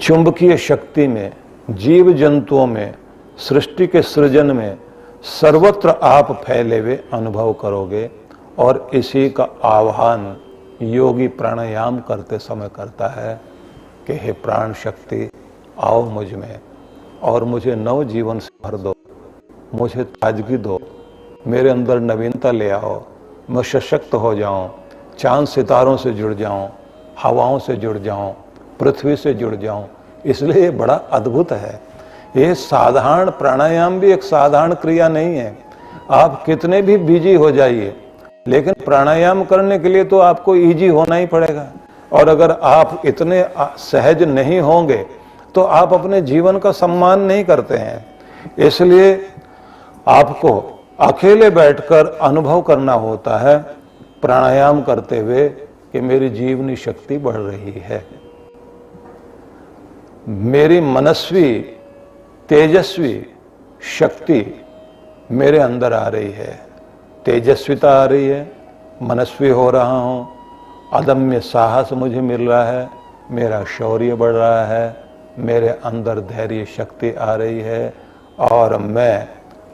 चुंबकीय शक्ति में, जीव जंतुओं में, सृष्टि के सृजन में सर्वत्र आप फैले हुए अनुभव करोगे। और इसी का आह्वान योगी प्राणायाम करते समय करता है कि हे प्राण शक्ति, आओ मुझ में और मुझे नव जीवन से भर दो, मुझे ताजगी दो, मेरे अंदर नवीनता ले आओ, मैं सशक्त हो जाऊं, चांद सितारों से जुड़ जाऊं, हवाओं से जुड़ जाऊं, पृथ्वी से जुड़ जाऊं। इसलिए ये बड़ा अद्भुत है। ये साधारण प्राणायाम भी एक साधारण क्रिया नहीं है। आप कितने भी बिजी हो जाइए, लेकिन प्राणायाम करने के लिए तो आपको इजी होना ही पड़ेगा। और अगर आप इतने सहज नहीं होंगे तो आप अपने जीवन का सम्मान नहीं करते हैं। इसलिए आपको अकेले बैठकर अनुभव करना होता है प्राणायाम करते हुए कि मेरी जीवनी शक्ति बढ़ रही है, मेरी मनस्वी तेजस्वी शक्ति मेरे अंदर आ रही है, तेजस्विता आ रही है, मनस्वी हो रहा हूं, अदम्य साहस मुझे मिल रहा है, मेरा शौर्य बढ़ रहा है, मेरे अंदर धैर्य शक्ति आ रही है और मैं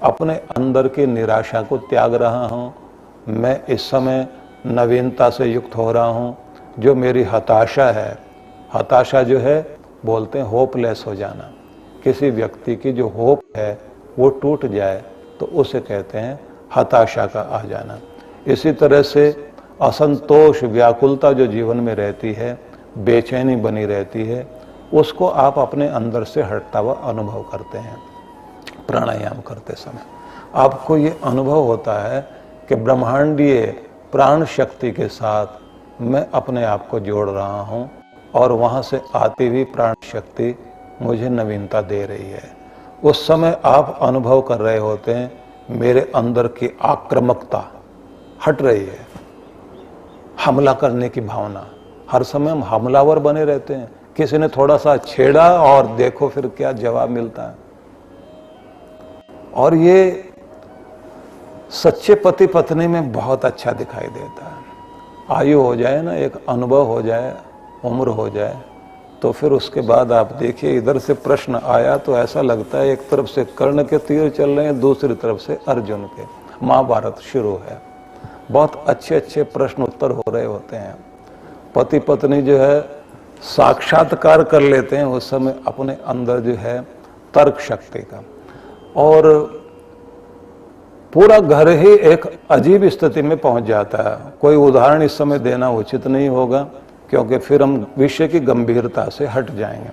अपने अंदर की निराशा को त्याग रहा हूं। मैं इस समय नवीनता से युक्त हो रहा हूं। जो मेरी हताशा है, हताशा जो है बोलते हैं होपलेस हो जाना, किसी व्यक्ति की जो होप है वो टूट जाए तो उसे कहते हैं हताशा का आ जाना। इसी तरह से असंतोष, व्याकुलता जो जीवन में रहती है, बेचैनी बनी रहती है, उसको आप अपने अंदर से हटता हुआ अनुभव करते हैं। प्राणायाम करते समय आपको ये अनुभव होता है कि ब्रह्मांडीय प्राण शक्ति के साथ मैं अपने आप को जोड़ रहा हूँ और वहाँ से आती हुई प्राण शक्ति मुझे नवीनता दे रही है। उस समय आप अनुभव कर रहे होते हैं मेरे अंदर की आक्रामकता हट रही है, हमला करने की भावना। हर समय हम हमलावर बने रहते हैं, किसी ने थोड़ा सा छेड़ा और देखो फिर क्या जवाब मिलता है। और ये सच्चे पति पत्नी में बहुत अच्छा दिखाई देता है। आयु हो जाए ना, एक अनुभव हो जाए, उम्र हो जाए, तो फिर उसके बाद आप देखिए इधर से प्रश्न आया तो ऐसा लगता है एक तरफ से कर्ण के तीर चल रहे हैं, दूसरी तरफ से अर्जुन के। महाभारत शुरू है, बहुत अच्छे अच्छे प्रश्न उत्तर हो रहे होते हैं। पति पत्नी जो है साक्षात्कार कर लेते हैं उस समय अपने अंदर जो है तर्क शक्ति का, और पूरा घर ही एक अजीब स्थिति में पहुंच जाता है। कोई उदाहरण इस समय देना उचित नहीं होगा क्योंकि फिर हम विषय की गंभीरता से हट जाएंगे।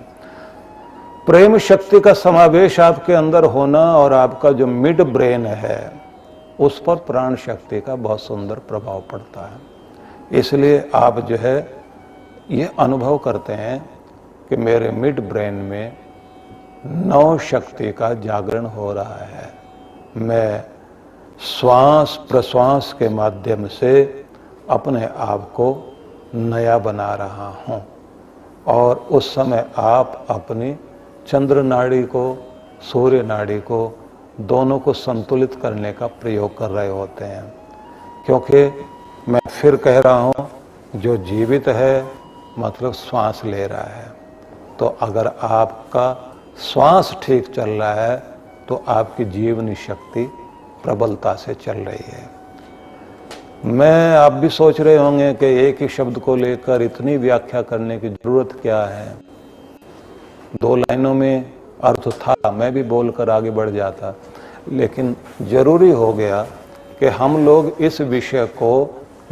प्रेम शक्ति का समावेश आपके अंदर होना और आपका जो मिड ब्रेन है उस पर प्राण शक्ति का बहुत सुंदर प्रभाव पड़ता है। इसलिए आप जो है ये अनुभव करते हैं कि मेरे मिड ब्रेन में नव शक्ति का जागरण हो रहा है। मैं श्वास प्रश्वास के माध्यम से अपने आप को नया बना रहा हूं और उस समय आप अपनी चंद्र नाड़ी को, सूर्य नाड़ी को, दोनों को संतुलित करने का प्रयोग कर रहे होते हैं। क्योंकि मैं फिर कह रहा हूं, जो जीवित है मतलब श्वास ले रहा है, तो अगर आपका श्वास ठीक चल रहा है तो आपकी जीवनी शक्ति प्रबलता से चल रही है। मैं आप भी सोच रहे होंगे कि एक ही शब्द को लेकर इतनी व्याख्या करने की जरूरत क्या है। 2 लाइनों में अर्थ था, मैं भी बोलकर आगे बढ़ जाता, लेकिन जरूरी हो गया कि हम लोग इस विषय को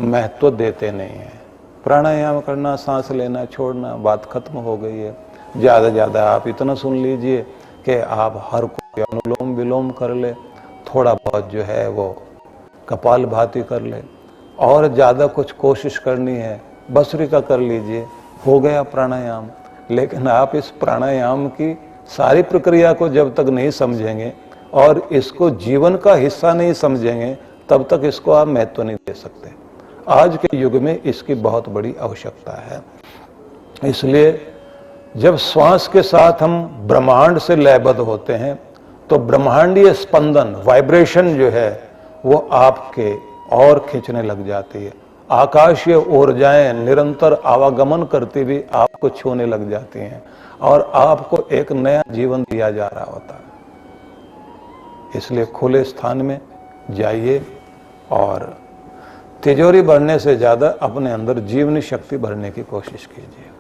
महत्व देते नहीं हैं। प्राणायाम करना, सांस लेना, छोड़ना, बात खत्म हो गई है। ज़्यादा ज़्यादा आप इतना सुन लीजिए कि आप हर कोई अनुलोम विलोम कर ले, थोड़ा बहुत जो है वो कपालभाति कर ले, और ज़्यादा कुछ कोशिश करनी है भस्त्रिका कर लीजिए, हो गया प्राणायाम। लेकिन आप इस प्राणायाम की सारी प्रक्रिया को जब तक नहीं समझेंगे और इसको जीवन का हिस्सा नहीं समझेंगे तब तक इसको आप महत्व नहीं दे सकते। आज के युग में इसकी बहुत बड़ी आवश्यकता है। इसलिए जब श्वास के साथ हम ब्रह्मांड से लयबद्ध होते हैं तो ब्रह्मांडीय स्पंदन, वाइब्रेशन जो है वो आपके और खींचने लग जाती है। आकाशीय ऊर्जाएं निरंतर आवागमन करती भी आपको छूने लग जाती हैं और आपको एक नया जीवन दिया जा रहा होता है। इसलिए खुले स्थान में जाइए और तिजोरी भरने से ज्यादा अपने अंदर जीवनी शक्ति भरने की कोशिश कीजिए।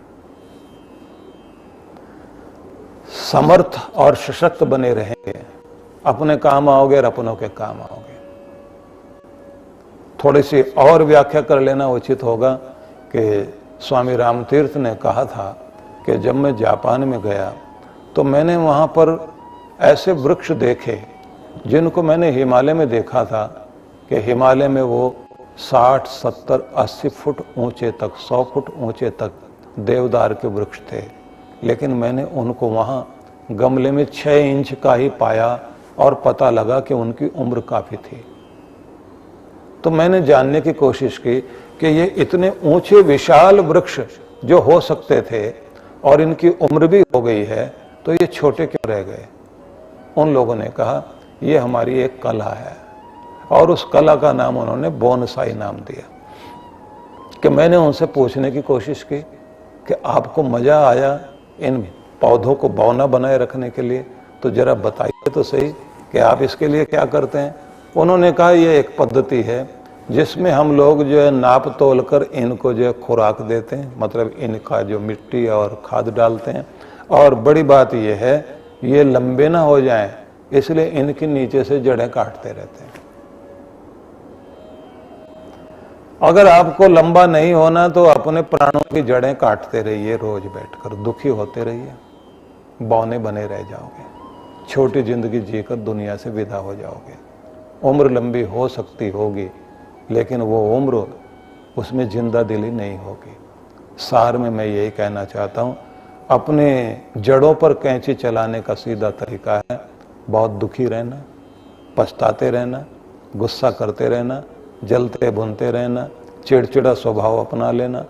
समर्थ और सशक्त बने रहेंगे, अपने काम आओगे और अपनों के काम आओगे। थोड़ी सी और व्याख्या कर लेना उचित होगा कि स्वामी रामतीर्थ ने कहा था कि जब मैं जापान में गया तो मैंने वहां पर ऐसे वृक्ष देखे जिनको मैंने हिमालय में देखा था कि हिमालय में वो 60, 70, 80 फुट ऊंचे तक, 100 फुट ऊंचे तक देवदार के वृक्ष थे, लेकिन मैंने उनको वहां गमले में 6 इंच का ही पाया और पता लगा कि उनकी उम्र काफी थी। तो मैंने जानने की कोशिश की कि ये इतने ऊंचे विशाल वृक्ष जो हो सकते थे और इनकी उम्र भी हो गई है, तो ये छोटे क्यों रह गए। उन लोगों ने कहा ये हमारी एक कला है, और उस कला का नाम उन्होंने बोनसाई नाम दिया। कि मैंने उनसे पूछने की कोशिश की कि आपको मजा आया इन पौधों को बौना बनाए रखने के लिए, तो जरा बताइए तो सही कि आप इसके लिए क्या करते हैं। उन्होंने कहा ये एक पद्धति है जिसमें हम लोग जो है नाप तोल कर इनको जो है खुराक देते हैं, मतलब इनका जो मिट्टी और खाद डालते हैं, और बड़ी बात ये है ये लंबे ना हो जाएं, इसलिए इनके नीचे से जड़ें काटते रहते हैं। अगर आपको लंबा नहीं होना तो अपने प्राणों की जड़ें काटते रहिए, रोज बैठकर दुखी होते रहिए, बौने बने रह जाओगे, छोटी जिंदगी जीकर दुनिया से विदा हो जाओगे। उम्र लंबी हो सकती होगी, लेकिन वो उम्र उसमें जिंदा दिली नहीं होगी। सार में मैं यही कहना चाहता हूँ, अपने जड़ों पर कैंची चलाने का सीधा तरीका है बहुत दुखी रहना, पछताते रहना, गुस्सा करते रहना, जलते भुनते रहना, चिड़चिड़ा स्वभाव अपना लेना,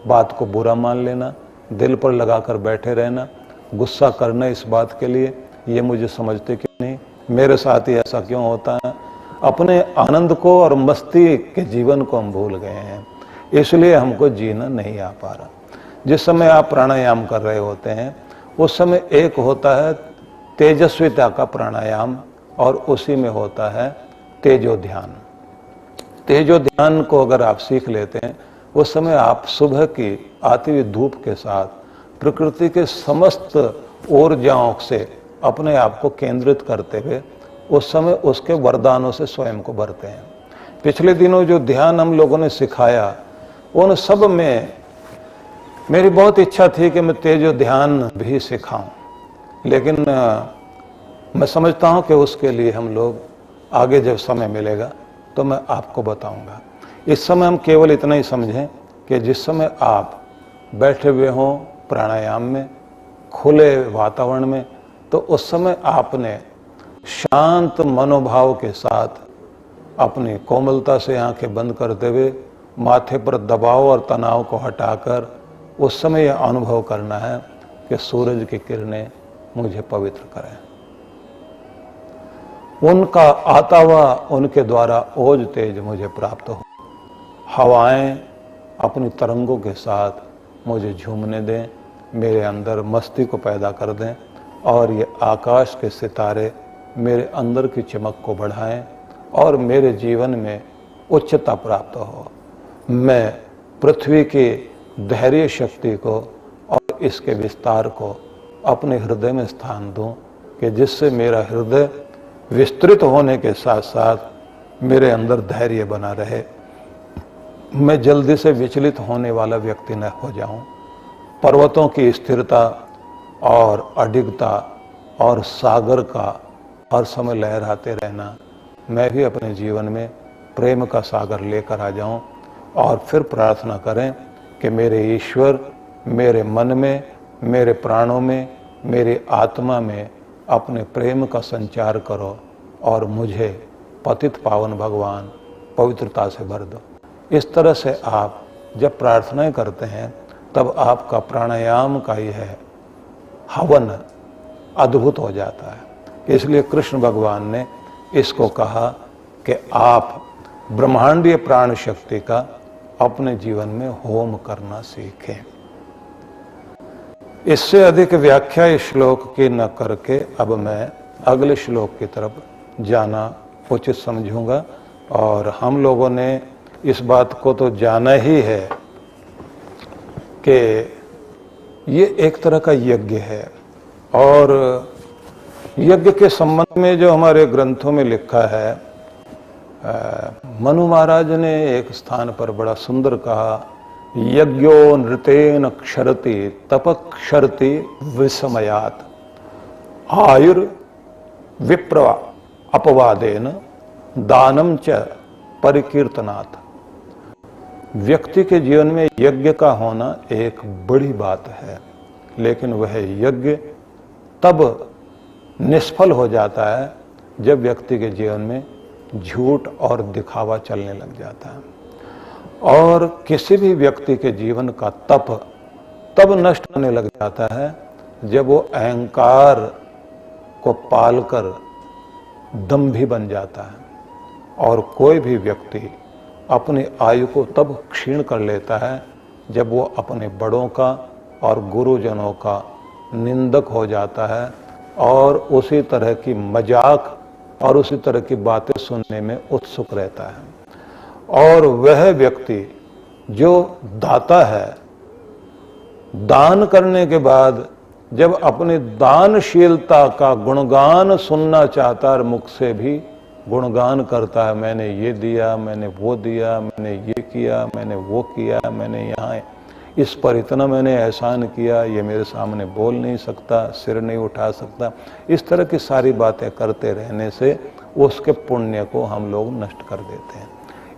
बात को बुरा मान लेना, दिल पर लगाकर बैठे रहना, गुस्सा करना इस बात के लिए ये मुझे समझते क्यों नहीं, मेरे साथ ही ऐसा क्यों होता है। अपने आनंद को और मस्ती के जीवन को हम भूल गए हैं, इसलिए हमको जीना नहीं आ पा रहा। जिस समय आप प्राणायाम कर रहे होते हैं उस समय एक होता है तेजस्विता का प्राणायाम और उसी में होता है तेजो ध्यान। तेजो ध्यान को अगर आप सीख लेते हैं उस समय आप सुबह की आती हुई धूप के साथ प्रकृति के समस्त ऊर्जाओं से अपने आप को केंद्रित करते हुए उस समय उसके वरदानों से स्वयं को भरते हैं। पिछले दिनों जो ध्यान हम लोगों ने सिखाया उन सब में मेरी बहुत इच्छा थी कि मैं तेजो ध्यान भी सिखाऊं, लेकिन मैं समझता हूं कि उसके लिए हम लोग आगे जब समय मिलेगा तो मैं आपको बताऊंगा। इस समय हम केवल इतना ही समझें कि जिस समय आप बैठे हुए हों प्राणायाम में, खुले वातावरण में, तो उस समय आपने शांत मनोभाव के साथ अपनी कोमलता से आंखें बंद करते हुए माथे पर दबाव और तनाव को हटाकर उस समय यह अनुभव करना है कि सूरज की किरणें मुझे पवित्र करें, उनका आता हुआ उनके द्वारा ओज तेज मुझे प्राप्त हो, हवाएं अपनी तरंगों के साथ मुझे झूमने दें, मेरे अंदर मस्ती को पैदा कर दें, और ये आकाश के सितारे मेरे अंदर की चमक को बढ़ाएं और मेरे जीवन में उच्चता प्राप्त हो। मैं पृथ्वी की धैर्य शक्ति को और इसके विस्तार को अपने हृदय में स्थान दूं कि जिससे मेरा हृदय विस्तृत होने के साथ साथ मेरे अंदर धैर्य बना रहे, मैं जल्दी से विचलित होने वाला व्यक्ति न हो जाऊं। पर्वतों की स्थिरता और अडिगता और सागर का हर समय लहराते रहना, मैं भी अपने जीवन में प्रेम का सागर लेकर आ जाऊं और फिर प्रार्थना करें कि मेरे ईश्वर मेरे मन में, मेरे प्राणों में, मेरी आत्मा में अपने प्रेम का संचार करो और मुझे पतित पावन भगवान पवित्रता से भर दो। इस तरह से आप जब प्रार्थनाएं करते हैं तब आपका प्राणायाम का यह हवन अद्भुत हो जाता है। इसलिए कृष्ण भगवान ने इसको कहा कि आप ब्रह्मांडीय प्राण शक्ति का अपने जीवन में होम करना सीखें। इससे अधिक व्याख्या इस श्लोक की न करके अब मैं अगले श्लोक की तरफ जाना उचित समझूंगा। और हम लोगों ने इस बात को तो जाना ही है कि ये एक तरह का यज्ञ है, और यज्ञ के संबंध में जो हमारे ग्रंथों में लिखा है, मनु महाराज ने एक स्थान पर बड़ा सुंदर कहा, यज्ञो नृतेन क्षरति तपक्षरति विस्मयात आयुर विप्र अपवादेन दानम च परिकीर्तनात्। व्यक्ति के जीवन में यज्ञ का होना एक बड़ी बात है, लेकिन वह यज्ञ तब निष्फल हो जाता है जब व्यक्ति के जीवन में झूठ और दिखावा चलने लग जाता है। और किसी भी व्यक्ति के जीवन का तप तब नष्ट होने लग जाता है जब वो अहंकार को पालकर दंभी बन जाता है। और कोई भी व्यक्ति अपनी आयु को तब क्षीण कर लेता है जब वो अपने बड़ों का और गुरुजनों का निंदक हो जाता है और उसी तरह की मजाक और उसी तरह की बातें सुनने में उत्सुक रहता है। और वह व्यक्ति जो दाता है, दान करने के बाद जब अपनी दानशीलता का गुणगान सुनना चाहता है और मुख से भी गुणगान करता है, मैंने ये दिया, मैंने वो दिया, मैंने ये किया, मैंने वो किया, मैंने यहाँ इस पर इतना मैंने एहसान किया, ये मेरे सामने बोल नहीं सकता, सिर नहीं उठा सकता, इस तरह की सारी बातें करते रहने से उसके पुण्य को हम लोग नष्ट कर देते हैं।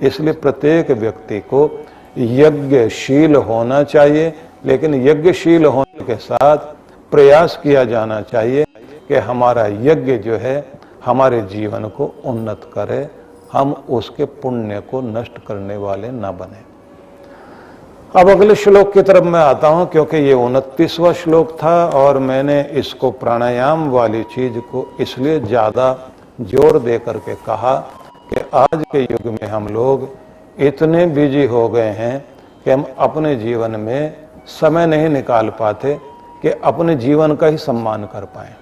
इसलिए प्रत्येक व्यक्ति को यज्ञशील होना चाहिए, लेकिन यज्ञशील होने के साथ प्रयास किया जाना चाहिए कि हमारा यज्ञ जो है हमारे जीवन को उन्नत करे, हम उसके पुण्य को नष्ट करने वाले न बने। अब अगले श्लोक की तरफ मैं आता हूं, क्योंकि ये 29वां श्लोक था और मैंने इसको प्राणायाम वाली चीज को इसलिए ज्यादा जोर दे करके कहा कि आज के युग में हम लोग इतने बिजी हो गए हैं कि हम अपने जीवन में समय नहीं निकाल पाते कि अपने जीवन का ही सम्मान कर पाए,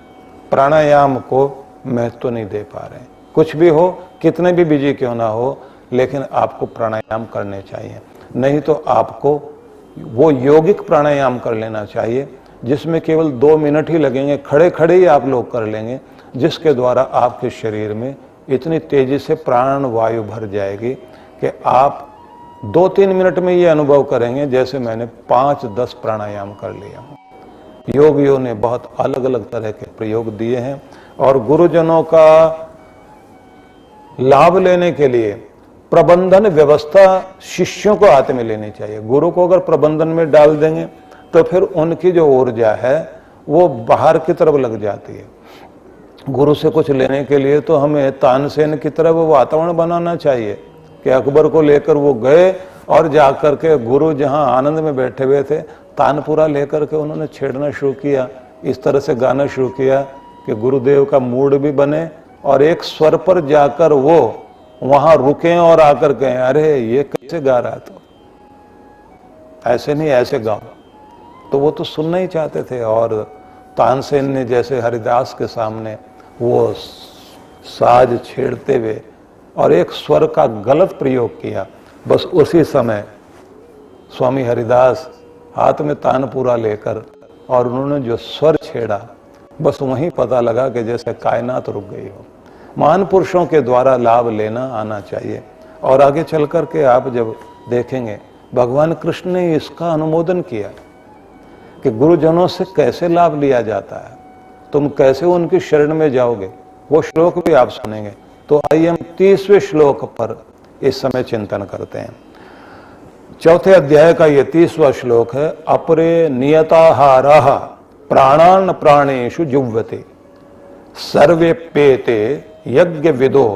प्राणायाम को महत्व नहीं दे पा रहे हैं। कुछ भी हो, कितने भी बिजी क्यों ना हो, लेकिन आपको प्राणायाम करने चाहिए। नहीं तो आपको वो यौगिक प्राणायाम कर लेना चाहिए जिसमें केवल 2 मिनट ही लगेंगे, खड़े खड़े ही आप लोग कर लेंगे, जिसके द्वारा आपके शरीर में इतनी तेजी से प्राण वायु भर जाएगी कि आप 2-3 मिनट में ये अनुभव करेंगे जैसे मैंने 5-10 प्राणायाम कर लिया हूँ। योगियों ने बहुत अलग अलग तरह के प्रयोग दिए हैं और गुरुजनों का लाभ लेने के लिए प्रबंधन व्यवस्था शिष्यों को हाथ में लेनी चाहिए। गुरु को अगर प्रबंधन में डाल देंगे तो फिर उनकी जो ऊर्जा है वो बाहर की तरफ लग जाती है। गुरु से कुछ लेने के लिए तो हमें तानसेन की तरफ वातावरण बनाना चाहिए कि अकबर को लेकर वो गए और जाकर के गुरु जहां आनंद में बैठे हुए थे, तानपुरा लेकर के उन्होंने छेड़ना शुरू किया, इस तरह से गाना शुरू किया कि गुरुदेव का मूड भी बने और एक स्वर पर जाकर वो वहां रुके और आकर कहें, अरे ये कैसे गा रहा, तो ऐसे नहीं, ऐसे गाओ। तो वो तो सुनना ही चाहते थे। और तानसेन ने जैसे हरिदास के सामने वो साज छेड़ते हुए और एक स्वर का गलत प्रयोग किया, बस उसी समय स्वामी हरिदास हाथ में तानपुरा लेकर और उन्होंने जो स्वर छेड़ा, बस वहीं पता लगा कि जैसे कायनात रुक गई हो। महान पुरुषों के द्वारा लाभ लेना आना चाहिए। और आगे चल कर के आप जब देखेंगे भगवान कृष्ण ने इसका अनुमोदन किया कि गुरुजनों से कैसे लाभ लिया जाता है, तुम कैसे उनकी शरण में जाओगे, वो श्लोक भी आप सुनेंगे। तो आइए हम 30वें श्लोक पर इस समय चिंतन करते हैं। 4थे अध्याय का ये 30वां श्लोक है। अपरे नियताहारः प्राणान् प्राणेषु जुह्वते सर्वे पेते यज्ञ विदो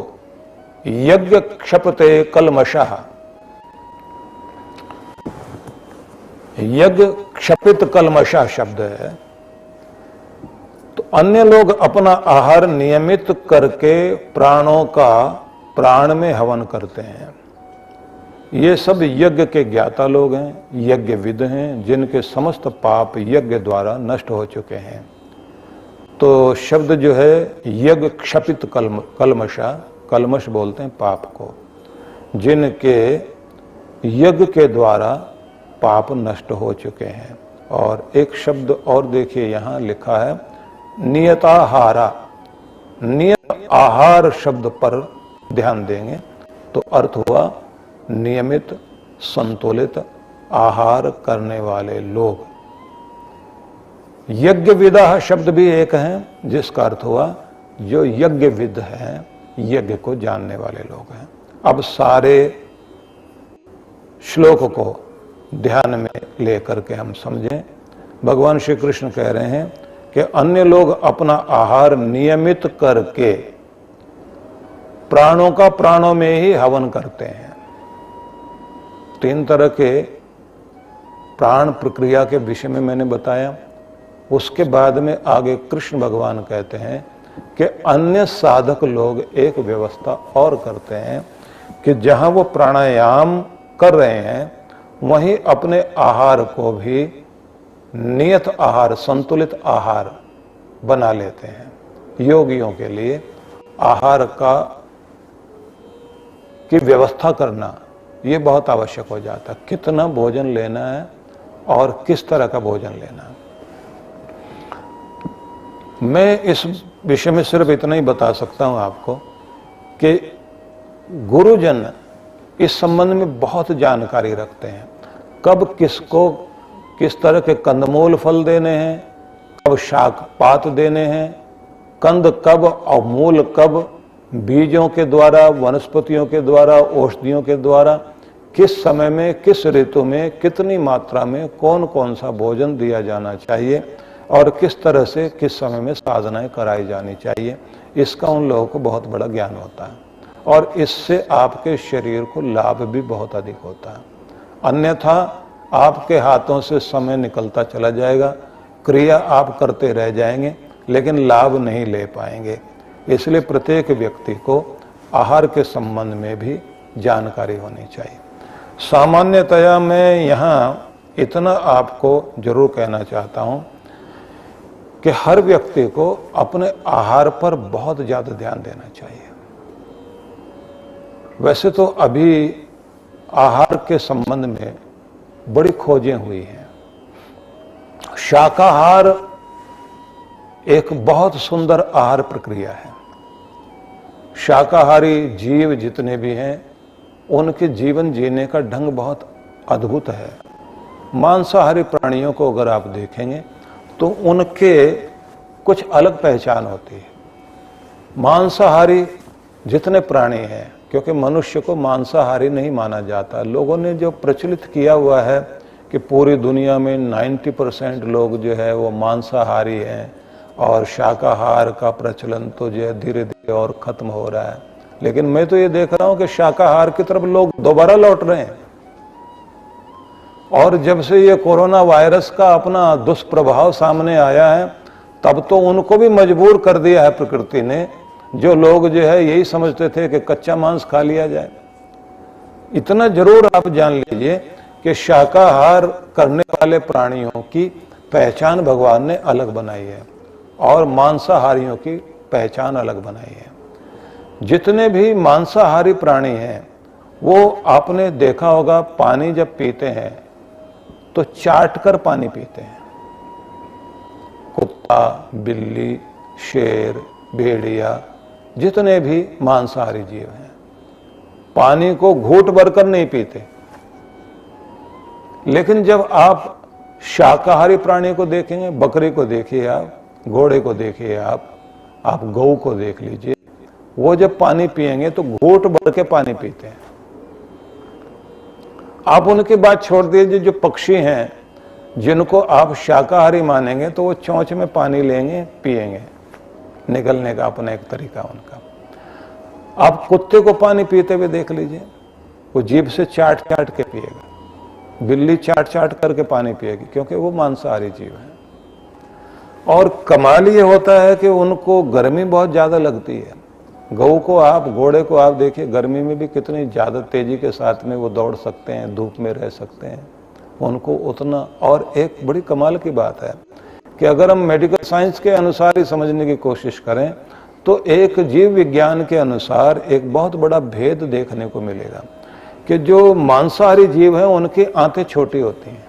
यज्ञ क्षपते कल्मषः। यज्ञ क्षपित कल्मषः शब्द है। तो अन्य लोग अपना आहार नियमित करके प्राणों का प्राण में हवन करते हैं। ये सब यज्ञ के ज्ञाता लोग हैं, यज्ञविद हैं, जिनके समस्त पाप यज्ञ द्वारा नष्ट हो चुके हैं। तो शब्द जो है यज्ञ क्षपित कलमशा, कलमश बोलते हैं पाप को, जिनके यज्ञ के द्वारा पाप नष्ट हो चुके हैं। और एक शब्द और देखिए यहां लिखा है नियताहारा। नियत आहार शब्द पर ध्यान देंगे तो अर्थ हुआ नियमित संतुलित आहार करने वाले लोग। यज्ञ विदा शब्द भी एक है, जिसका अर्थ हुआ जो यज्ञ विद है, यज्ञ को जानने वाले लोग हैं। अब सारे श्लोक को ध्यान में लेकर के हम समझें। भगवान श्री कृष्ण कह रहे हैं कि अन्य लोग अपना आहार नियमित करके प्राणों का प्राणों में ही हवन करते हैं। 3 तरह के प्राण प्रक्रिया के विषय में मैंने बताया। उसके बाद में आगे कृष्ण भगवान कहते हैं कि अन्य साधक लोग एक व्यवस्था और करते हैं कि जहां वो प्राणायाम कर रहे हैं वहीं अपने आहार को भी नियत आहार, संतुलित आहार बना लेते हैं। योगियों के लिए आहार की व्यवस्था करना ये बहुत आवश्यक हो जाता है। कितना भोजन लेना है और किस तरह का भोजन लेना है। मैं इस विषय में सिर्फ इतना ही बता सकता हूं आपको कि गुरुजन इस संबंध में बहुत जानकारी रखते हैं। कब किसको किस तरह के कंदमूल फल देने हैं, कब शाक पात देने हैं, कंद कब और मूल कब, बीजों के द्वारा, वनस्पतियों के द्वारा, औषधियों के द्वारा, किस समय में, किस ऋतु में, कितनी मात्रा में कौन कौन सा भोजन दिया जाना चाहिए और किस तरह से किस समय में साधनाएं कराई जानी चाहिए, इसका उन लोगों को बहुत बड़ा ज्ञान होता है और इससे आपके शरीर को लाभ भी बहुत अधिक होता है। अन्यथा आपके हाथों से समय निकलता चला जाएगा, क्रिया आप करते रह जाएंगे लेकिन लाभ नहीं ले पाएंगे। इसलिए प्रत्येक व्यक्ति को आहार के संबंध में भी जानकारी होनी चाहिए। सामान्यतया मैं यहाँ इतना आपको जरूर कहना चाहता हूँ कि हर व्यक्ति को अपने आहार पर बहुत ज्यादा ध्यान देना चाहिए। वैसे तो अभी आहार के संबंध में बड़ी खोजें हुई हैं। शाकाहार एक बहुत सुंदर आहार प्रक्रिया है। शाकाहारी जीव जितने भी हैं उनके जीवन जीने का ढंग बहुत अद्भुत है। मांसाहारी प्राणियों को अगर आप देखेंगे तो उनके कुछ अलग पहचान होती है। मांसाहारी जितने प्राणी हैं, क्योंकि मनुष्य को मांसाहारी नहीं माना जाता, लोगों ने जो प्रचलित किया हुआ है कि पूरी दुनिया में 90% लोग जो है वो मांसाहारी हैं और शाकाहार का प्रचलन तो जो है धीरे धीरे और खत्म हो रहा है। लेकिन मैं तो ये देख रहा हूं कि शाकाहार की तरफ लोग दोबारा लौट रहे हैं। और जब से ये कोरोना वायरस का अपना दुष्प्रभाव सामने आया है तब तो उनको भी मजबूर कर दिया है प्रकृति ने। जो लोग जो है यही समझते थे कि कच्चा मांस खा लिया जाए। इतना जरूर आप जान लीजिए कि शाकाहार करने वाले प्राणियों की पहचान भगवान ने अलग बनाई है और मांसाहारियों की पहचान अलग बनाई है। जितने भी मांसाहारी प्राणी हैं वो आपने देखा होगा पानी जब पीते हैं तो चाट कर पानी पीते हैं। कुत्ता, बिल्ली, शेर, भेड़िया, जितने भी मांसाहारी जीव हैं पानी को घूंट भरकर नहीं पीते। लेकिन जब आप शाकाहारी प्राणी को देखेंगे, बकरी को देखिए आप, घोड़े को देखिए आप गऊ को देख लीजिए, वो जब पानी पिएंगे तो घूंट भर के पानी पीते हैं। आप उनकी बात छोड़ दीजिए, जो पक्षी हैं जिनको आप शाकाहारी मानेंगे तो वो चोंच में पानी लेंगे, पिएंगे, निकलने का अपना एक तरीका उनका। आप कुत्ते को पानी पीते हुए देख लीजिए, वो जीभ से चाट चाट के पिएगा। बिल्ली चाट चाट करके पानी पिएगी क्योंकि वो मांसाहारी जीव है। और कमाल ये होता है कि उनको गर्मी बहुत ज्यादा लगती है गऊ को आप, घोड़े को आप देखिए, गर्मी में भी कितनी ज़्यादा तेजी के साथ में वो दौड़ सकते हैं, धूप में रह सकते हैं, उनको उतना। और एक बड़ी कमाल की बात है कि अगर हम मेडिकल साइंस के अनुसार ही समझने की कोशिश करें तो एक जीव विज्ञान के अनुसार एक बहुत बड़ा भेद देखने को मिलेगा कि जो मांसाहारी जीव हैं उनकी आंतें छोटी होती हैं,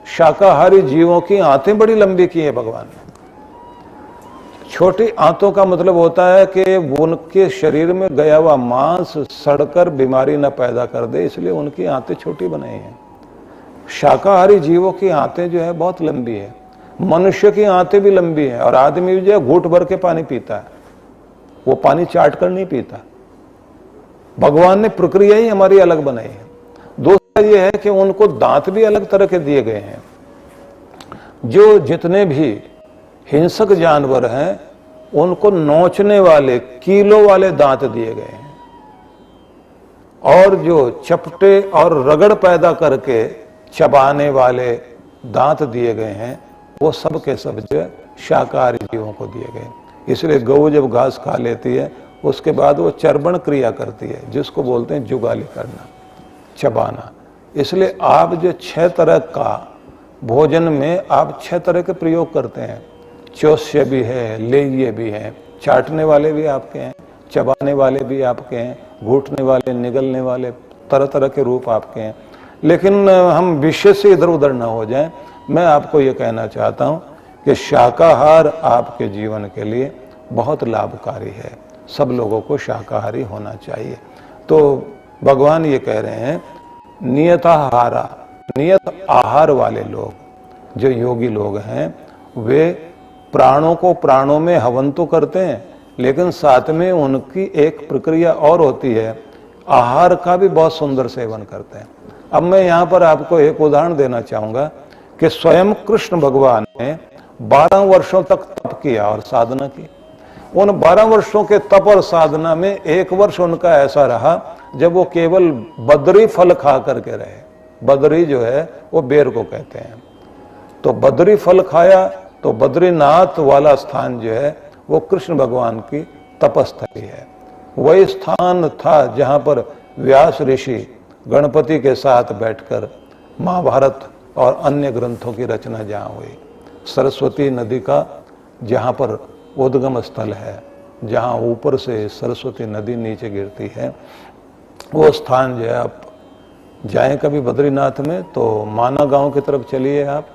शाकाहारी जीवों की आंतें बड़ी लंबी की है भगवान ने। छोटी आंतों का मतलब होता है कि उनके शरीर में गया हुआ मांस सड़कर बीमारी न पैदा कर दे, इसलिए उनकी आंतें छोटी बनाई हैं। शाकाहारी जीवों की आंतें जो है बहुत लंबी है, मनुष्य की आंतें भी लंबी हैं। और आदमी जो है घूंट भर के पानी पीता है, वो पानी चाट कर नहीं पीता। भगवान ने प्रक्रिया ही हमारी अलग बनाई है। दूसरा ये है कि उनको दांत भी अलग तरह के दिए गए हैं। जो जितने भी हिंसक जानवर हैं उनको नोचने वाले कीलों वाले दांत दिए गए हैं, और जो चपटे और रगड़ पैदा करके चबाने वाले दांत दिए गए हैं वो सब के सब जो शाकाहारी जीवों को दिए गए। इसलिए गऊ जब घास खा लेती है उसके बाद वो चर्वण क्रिया करती है, जिसको बोलते हैं जुगाली करना, चबाना। इसलिए आप जो 6 तरह का भोजन में आप 6 तरह के प्रयोग करते हैं। चौष्य भी है, लेह्य भी है, चाटने वाले भी आपके हैं, चबाने वाले भी आपके हैं, घूटने वाले, निगलने वाले, तरह तरह के रूप आपके हैं। लेकिन हम विषय से इधर उधर ना हो जाएं। मैं आपको ये कहना चाहता हूँ कि शाकाहार आपके जीवन के लिए बहुत लाभकारी है। सब लोगों को शाकाहारी होना चाहिए। तो भगवान ये कह रहे हैं नियताहारा, नियत आहार वाले लोग, जो योगी लोग हैं, वे प्राणों को प्राणों में हवन तो करते हैं, लेकिन साथ में उनकी एक प्रक्रिया और होती है, आहार का भी बहुत सुंदर सेवन करते हैं। अब मैं यहाँ पर आपको एक उदाहरण देना चाहूँगा कि स्वयं कृष्ण भगवान ने 12 वर्षों तक तप किया और साधना की। उन 12 वर्षों के तप और साधना में 1 वर्ष उनका ऐसा रहा जब वो केवल बद्री फल खा करके रहे। बद्री जो है वो बेर को कहते हैं। तो बद्री फल खाया तो बद्रीनाथ वाला स्थान जो है वो कृष्ण भगवान की तपस्थली है। वही स्थान था जहाँ पर व्यास ऋषि गणपति के साथ बैठकर महाभारत और अन्य ग्रंथों की रचना जहाँ हुई। सरस्वती नदी का जहाँ पर उद्गम स्थल है, जहाँ ऊपर से सरस्वती नदी नीचे गिरती है, वो स्थान जो है, आप जाएं कभी बद्रीनाथ में तो माना गांव की तरफ चलिए आप,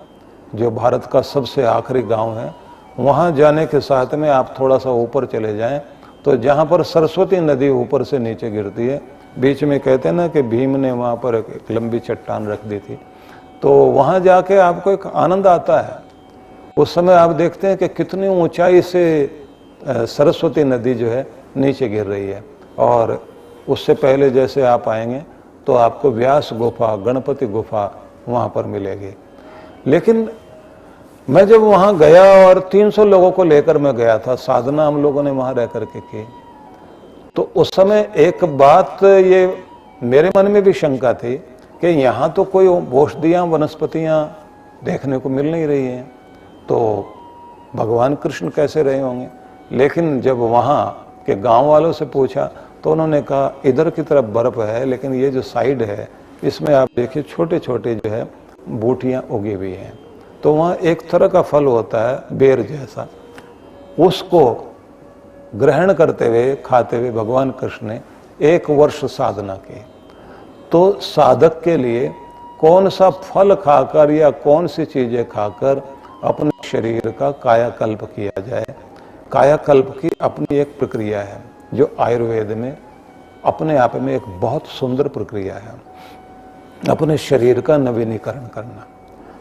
जो भारत का सबसे आखिरी गांव है। वहाँ जाने के साथ में आप थोड़ा सा ऊपर चले जाएं तो जहाँ पर सरस्वती नदी ऊपर से नीचे गिरती है, बीच में कहते हैं ना कि भीम ने वहाँ पर एक लंबी चट्टान रख दी थी, तो वहाँ जाके आपको एक आनंद आता है। उस समय आप देखते हैं कि कितनी ऊंचाई से सरस्वती नदी जो है नीचे गिर रही है। और उससे पहले जैसे आप आएंगे तो आपको व्यास गुफा, गणपति गुफा वहाँ पर मिलेगी। लेकिन मैं जब वहाँ गया और 300 लोगों को लेकर मैं गया था, साधना हम लोगों ने वहाँ रह करके की, तो उस समय एक बात ये मेरे मन में भी शंका थी कि यहाँ तो कोई औषधियाँ, वनस्पतियाँ देखने को मिल नहीं रही हैं, तो भगवान कृष्ण कैसे रहे होंगे। लेकिन जब वहाँ के गांव वालों से पूछा तो उन्होंने कहा इधर की तरफ बर्फ है, लेकिन ये जो साइड है इसमें आप देखिए छोटे छोटे जो है बूटियाँ उगी हुई हैं। तो वहाँ एक तरह का फल होता है बेर जैसा, उसको ग्रहण करते हुए, खाते हुए भगवान कृष्ण ने 1 वर्ष साधना की। तो साधक के लिए कौन सा फल खाकर या कौन सी चीजें खाकर अपने शरीर का कायाकल्प किया जाए, कायाकल्प की अपनी एक प्रक्रिया है जो आयुर्वेद में अपने आप में एक बहुत सुंदर प्रक्रिया है, अपने शरीर का नवीनीकरण करना।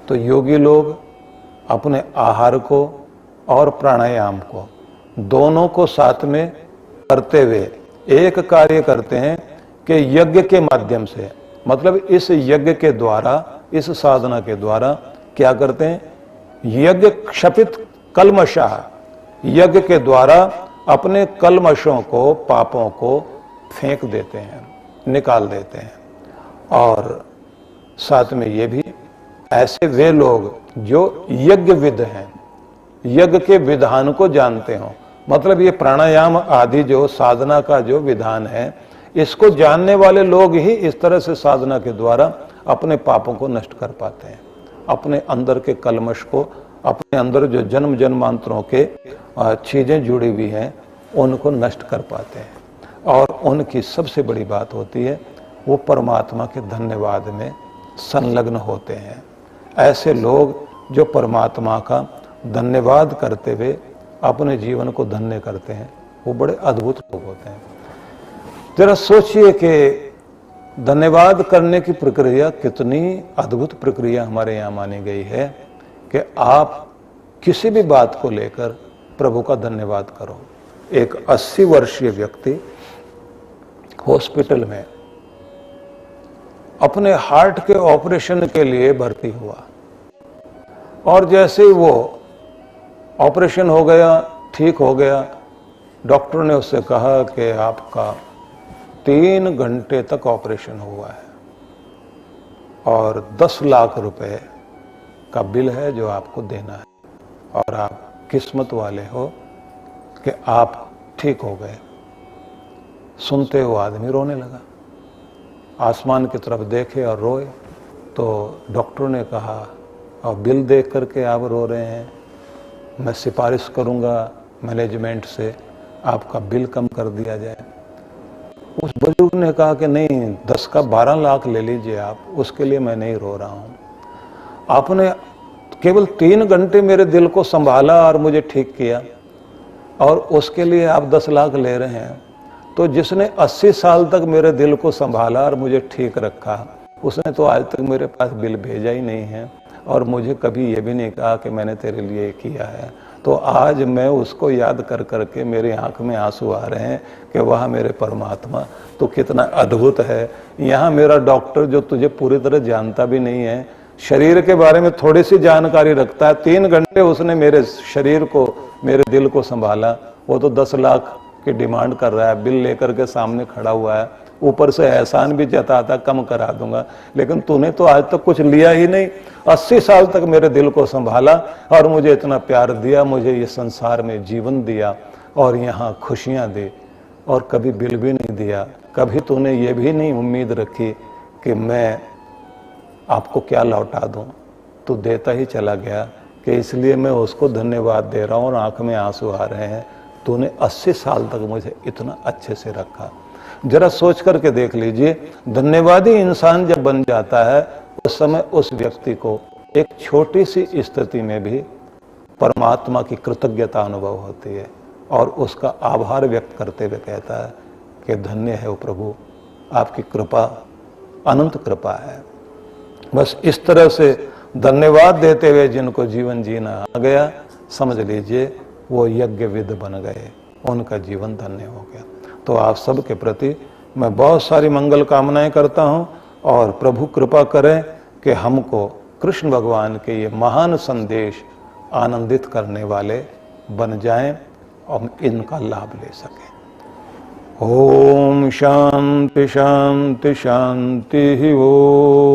तो योगी लोग अपने आहार को और प्राणायाम को दोनों को साथ में करते हुए एक कार्य करते हैं कि यज्ञ के माध्यम से, मतलब इस यज्ञ के द्वारा, इस साधना के द्वारा क्या करते हैं, यज्ञ क्षपित कलमशाह, यज्ञ के द्वारा अपने कलमशों को, पापों को फेंक देते हैं, निकाल देते हैं। और साथ में ये भी ऐसे वे लोग जो यज्ञ विद हैं, यज्ञ के विधान को जानते हो, मतलब ये प्राणायाम आदि जो साधना का जो विधान है, इसको जानने वाले लोग ही इस तरह से साधना के द्वारा अपने पापों को नष्ट कर पाते हैं, अपने अंदर के कलमश को, अपने अंदर जो जन्म जन्मांतरों के चीजें जुड़ी हुई हैं उनको नष्ट कर पाते हैं। और उनकी सबसे बड़ी बात होती है वो परमात्मा के धन्यवाद में संलग्न होते हैं। ऐसे लोग जो परमात्मा का धन्यवाद करते हुए अपने जीवन को धन्य करते हैं, वो बड़े अद्भुत लोग होते हैं। जरा सोचिए कि धन्यवाद करने की प्रक्रिया कितनी अद्भुत प्रक्रिया हमारे यहाँ मानी गई है कि आप किसी भी बात को लेकर प्रभु का धन्यवाद करो। एक 80 वर्षीय व्यक्ति हॉस्पिटल में अपने हार्ट के ऑपरेशन के लिए भर्ती हुआ और जैसे ही वो ऑपरेशन हो गया, ठीक हो गया, डॉक्टर ने उससे कहा कि आपका 3 घंटे तक ऑपरेशन हुआ है और 10 लाख रुपए का बिल है जो आपको देना है, और आप किस्मत वाले हो कि आप ठीक हो गए। सुनते हुए आदमी रोने लगा, आसमान की तरफ देखे और रोए। तो डॉक्टर ने कहा, और बिल देख करके आप रो रहे हैं, मैं सिफारिश करूंगा मैनेजमेंट से आपका बिल कम कर दिया जाए। उस बुजुर्ग ने कहा कि नहीं, 10 का 12 लाख ले लीजिए आप, उसके लिए मैं नहीं रो रहा हूं। आपने केवल 3 घंटे मेरे दिल को संभाला और मुझे ठीक किया, और उसके लिए आप 10 लाख ले रहे हैं। तो जिसने 80 साल तक मेरे दिल को संभाला और मुझे ठीक रखा, उसने तो आज तक मेरे पास बिल भेजा ही नहीं है और मुझे कभी ये भी नहीं कहा कि मैंने तेरे लिए किया है। तो आज मैं उसको याद कर करके मेरी आंख में आंसू आ रहे हैं कि वह मेरे परमात्मा तो कितना अद्भुत है। यहाँ मेरा डॉक्टर जो तुझे पूरी तरह जानता भी नहीं है, शरीर के बारे में थोड़ी सी जानकारी रखता है, 3 घंटे उसने मेरे शरीर को, मेरे दिल को संभाला। वो तो 10 लाख की डिमांड कर रहा है, बिल लेकर के सामने खड़ा हुआ है, ऊपर से एहसान भी जताता कम करा दूंगा, लेकिन तूने तो आज तक कुछ लिया ही नहीं। 80 साल तक मेरे दिल को संभाला और मुझे इतना प्यार दिया, मुझे ये संसार में जीवन दिया और यहाँ खुशियाँ दी, और कभी बिल भी नहीं दिया। कभी तूने ये भी नहीं उम्मीद रखी कि मैं आपको क्या लौटा दूं, तू देता ही चला गया कि इसलिए मैं उसको धन्यवाद दे रहा हूँ और आंख में आंसू आ रहे हैं। तूने 80 साल तक मुझे इतना अच्छे से रखा। जरा सोच करके देख लीजिए, धन्यवादी इंसान जब बन जाता है उस समय उस व्यक्ति को एक छोटी सी स्थिति में भी परमात्मा की कृतज्ञता अनुभव होती है और उसका आभार व्यक्त करते हुए कहता है कि धन्य है वो प्रभु, आपकी कृपा अनंत कृपा है। बस इस तरह से धन्यवाद देते हुए जिनको जीवन जीना आ गया, समझ लीजिए वो यज्ञविद बन गए, उनका जीवन धन्य हो गया। तो आप सबके प्रति मैं बहुत सारी मंगल कामनाएं करता हूं और प्रभु कृपा करें कि हमको कृष्ण भगवान के ये महान संदेश आनंदित करने वाले बन जाएं और इनका लाभ ले सकें। ओम शांति शांति शांति ओम।